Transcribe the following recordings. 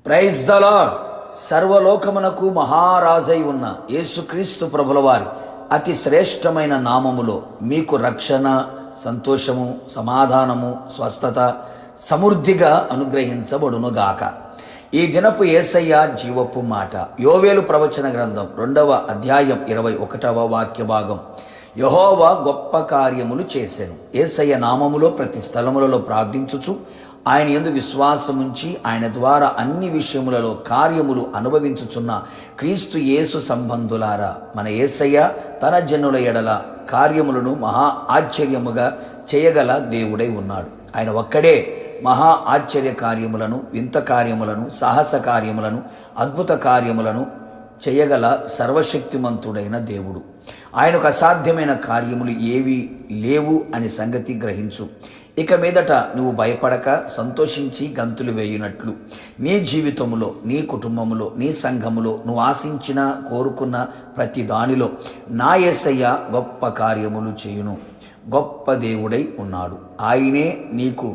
Praise the lord. సర్వలోకమునకు మహారాజై ఉన్న యేసుక్రీస్తు ప్రభుల వారి అతి శ్రేష్టమైన నామములో మీకు రక్షణ, సంతోషము, సమాధానము, స్వస్థత సమృద్ధిగా అనుగ్రహించబడునుగాక. ఈ దినపు యేసయ్య జీవపు మాట. యోవేలు ప్రవచన గ్రంథం 2వ అధ్యాయం 21వ వాక్య భాగం. యెహోవా గొప్ప కార్యములు చేసెను. యేసయ్య నామములో ప్రతి స్థలములలో ప్రార్థించుచు ఆయన యందు విశ్వాసముంచి ఆయన ద్వారా అన్ని విషయములలో కార్యములు అనుభవించుచున్న క్రీస్తు యేసు సంబంధులారా, మన యేసయ్య తన జనుల ఎడల కార్యములను మహా ఆశ్చర్యముగా చేయగల దేవుడై ఉన్నాడు. ఆయన ఒక్కడే మహా ఆశ్చర్య కార్యములను, వింత కార్యములను, సాహస కార్యములను, అద్భుత కార్యములను చేయగల సర్వశక్తిమంతుడైన దేవుడు. ఆయనకు అసాధ్యమైన కార్యములు ఏవీ లేవు అని సంగతి గ్రహించు. ఇక మీదట నువ్వు భయపడక సంతోషించి గంతులు వేయునట్లు నీ జీవితంలో, నీ కుటుంబంలో, నీ సంఘములో నువ్వు ఆశించిన, కోరుకున్న ప్రతి దానిలో నా యేసయ్య గొప్ప కార్యములు చేయును. గొప్ప దేవుడై ఉన్నాడు. ఆయనే నీకు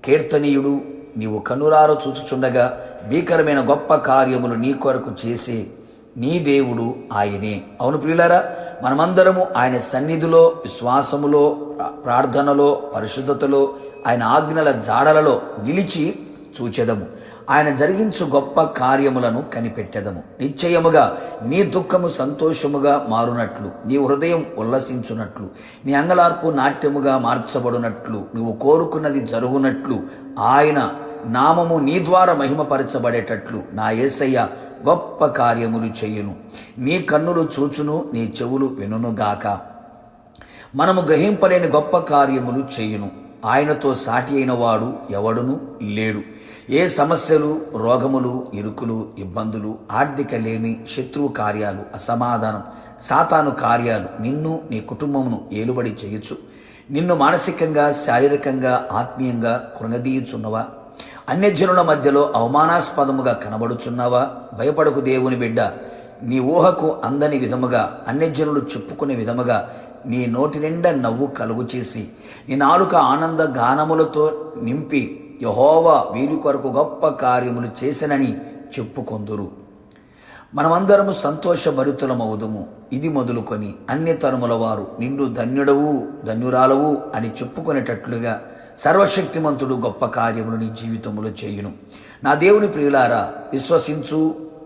కీర్తనీయుడు. నీవు కనురారు చూచుచుండగా భీకరమైన గొప్ప కార్యములు నీ కొరకు చేసే నీ దేవుడు ఆయనే. అవును ప్రియులారా, మనమందరము ఆయన సన్నిధిలో, విశ్వాసములో, ప్రార్థనలో, పరిశుద్ధతలో, ఆయన ఆజ్ఞల జాడలలో నిలిచి చూచెదము. ఆయన జరిగించు గొప్ప కార్యములను కనిపెట్టెదము. నిశ్చయముగా నీ దుఃఖము సంతోషముగా మారునట్లు, నీ హృదయం ఉల్లసించునట్లు, నీ అంగలార్పు నాట్యముగా మార్చబడినట్లు, నువ్వు కోరుకున్నది జరుగునట్లు, ఆయన నామము నీ ద్వారా మహిమపరచబడేటట్లు నా యేసయ్య గొప్ప కార్యములు చెయ్యును. నీ కన్నులు చూచును, నీ చెవులు వినుగాక. మనము గ్రహింపలేని గొప్ప కార్యములు చెయ్యును. ఆయనతో సాటి అయిన వాడు ఎవడును లేడు. ఏ సమస్యలు, రోగములు, ఇరుకులు, ఇబ్బందులు, ఆర్థిక లేమి, శత్రువు కార్యాలు, అసమాధానం, సాతాను కార్యాలు నిన్ను, నీ కుటుంబమును ఏలుబడి చేయొచ్చు. నిన్ను మానసికంగా, శారీరకంగా, ఆత్మీయంగా కృంగదీయుచున్నవా? అన్యజనుల మధ్యలో అవమానాస్పదముగా కనబడుచున్నావా? భయపడకు దేవుని బిడ్డ. నీ ఊహకు అందని విధముగా, అన్యజనులు చెప్పుకునే విధముగా నీ నోటి నిండా నవ్వు కలుగు చేసి, నీ నాలుక ఆనంద గానములతో నింపి యెహోవా వీరి కొరకు గొప్ప కార్యములు చేసినని చెప్పుకొందురు. మనమందరము సంతోషభరితులమవుదుము. ఇది మొదలుకొని అన్ని తరముల వారు నిన్ను ధన్యుడవు, ధన్యురాలవు అని చెప్పుకునేటట్లుగా సర్వశక్తిమంతుడు గొప్ప కార్యములు నీ జీవితంలో చేయును. నా దేవుని ప్రియులారా, విశ్వసించు,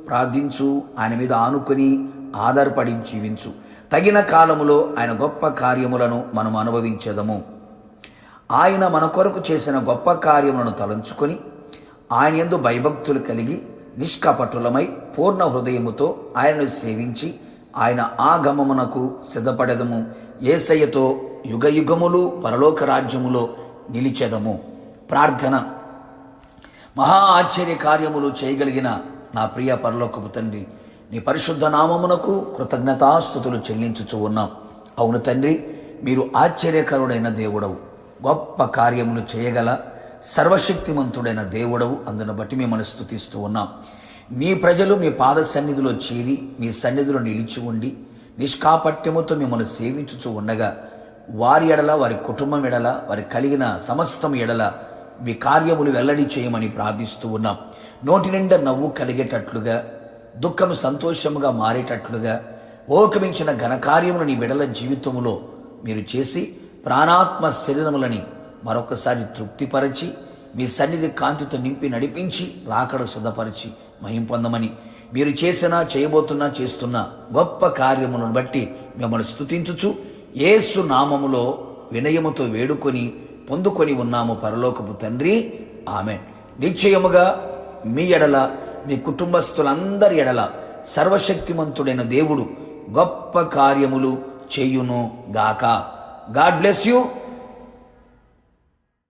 ప్రార్థించు, ఆయన మీద ఆనుకొని ఆధారపడి జీవించు. తగిన కాలములో ఆయన గొప్ప కార్యములను మనం అనుభవించేదము. ఆయన మన కొరకు చేసిన గొప్ప కార్యములను తలంచుకొని ఆయన యందు భయభక్తులు కలిగి నిష్కపటులమై పూర్ణ హృదయముతో ఆయనను సేవించి ఆయన ఆగమమునకు సిద్ధపడెదము. యేసయ్యతో యుగయుగములు పరలోక రాజ్యములో నిలిచెదము. ప్రార్థన. మహా ఆశ్చర్య కార్యములు చేయగలిగిన నా ప్రియ పరలోకపు తండ్రి, నీ పరిశుద్ధ నామమునకు కృతజ్ఞతాస్తుతులు చెల్లించుచు ఉన్నాం. అవును తండ్రి, మీరు ఆశ్చర్యకరుడైన దేవుడవు, గొప్ప కార్యములు చేయగల సర్వశక్తిమంతుడైన దేవుడవు. అందును బట్టి మిమ్మల్ని స్తుతిస్తూ ఉన్నాం. నీ ప్రజలు మీ పాద సన్నిధిలో చేరి మీ సన్నిధిలో నిలిచి ఉండి నిష్కాపట్యముతో మిమ్మల్ని సేవించుచు ఉండగా వారి ఎడల, వారి కుటుంబం ఎడల, వారి కలిగిన సమస్తం ఎడల మీ కార్యములు వెల్లడి చేయమని ప్రార్థిస్తూ ఉన్నాం. నోటి నిండా నవ్వు కలిగేటట్లుగా, దుఃఖము సంతోషముగా మారేటట్లుగా ఓకమించిన ఘనకార్యములు నీ బిడల జీవితములో మీరు చేసి ప్రాణాత్మ శరీరములని మరొకసారి తృప్తిపరచి మీ సన్నిధి కాంతితో నింపి నడిపించి రాకడ శుద్ధపరిచి మహిం పొందమని మీరు చేసినా, చేయబోతున్నా, చేస్తున్న గొప్ప కార్యములను బట్టి మిమ్మల్ని స్తుతించుచు యేసు నామములో వినయముతో వేడుకొని పొందుకొని ఉన్నాము పరలోకపు తండ్రి. ఆమేన్. నిశ్చయముగా మీ ఎడల, మీ కుటుంబస్తులందరి ఎడల సర్వశక్తిమంతుడైన దేవుడు గొప్ప కార్యములు చేయును గాక. God bless you.